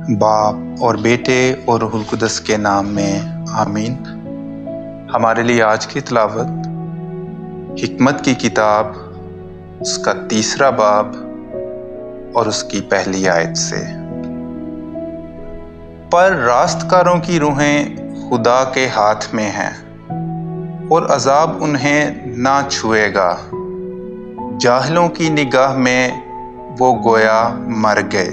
باپ اور بیٹے اور روح القدس کے نام میں آمین۔ ہمارے لیے آج کی تلاوت حکمت کی کتاب اس کا 3 باب اور اس کی پہلی آیت سے۔ پر راست کاروں کی روحیں خدا کے ہاتھ میں ہیں اور عذاب انہیں نہ چھوئے گا۔ جاہلوں کی نگاہ میں وہ گویا مر گئے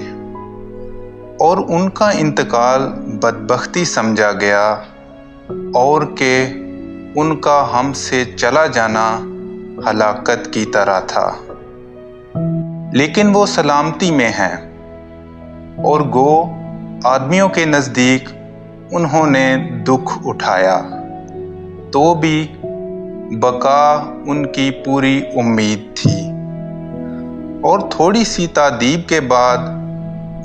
اور ان کا انتقال بدبختی سمجھا گیا اور کہ ان کا ہم سے چلا جانا ہلاکت کی طرح تھا۔ لیکن وہ سلامتی میں ہیں اور گو آدمیوں کے نزدیک انہوں نے دکھ اٹھایا تو بھی بقا ان کی پوری امید تھی، اور تھوڑی سی تادیب کے بعد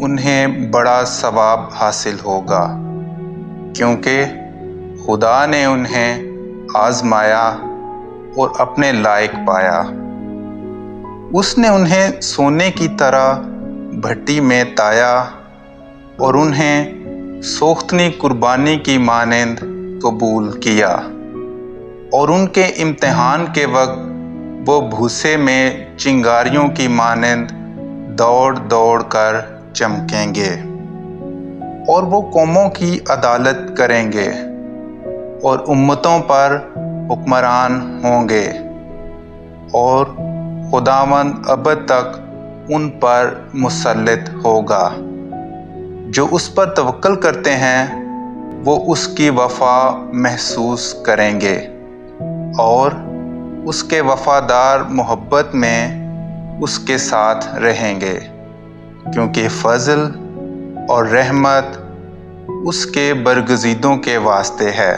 انہیں بڑا ثواب حاصل ہوگا، کیونکہ خدا نے انہیں آزمایا اور اپنے لائق پایا۔ اس نے انہیں سونے کی طرح بھٹی میں تایا اور انہیں سوختنی قربانی کی مانند قبول کیا، اور ان کے امتحان کے وقت وہ بھوسے میں چنگاریوں کی مانند دوڑ دوڑ کر چمکیں گے، اور وہ قوموں کی عدالت کریں گے اور امتوں پر حکمران ہوں گے، اور خداوند ابد تک ان پر مسلط ہوگا۔ جو اس پر توکل کرتے ہیں وہ اس کی وفا محسوس کریں گے اور اس کے وفادار محبت میں اس کے ساتھ رہیں گے، کیونکہ فضل اور رحمت اس کے برگزیدوں کے واسطے ہے،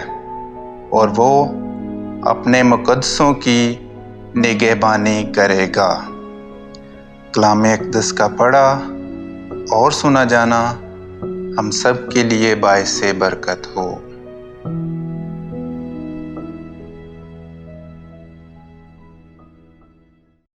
اور وہ اپنے مقدسوں کی نگہبانی کرے گا۔ کلام اقدس کا پڑھا اور سنا جانا ہم سب کے لیے باعث برکت ہو۔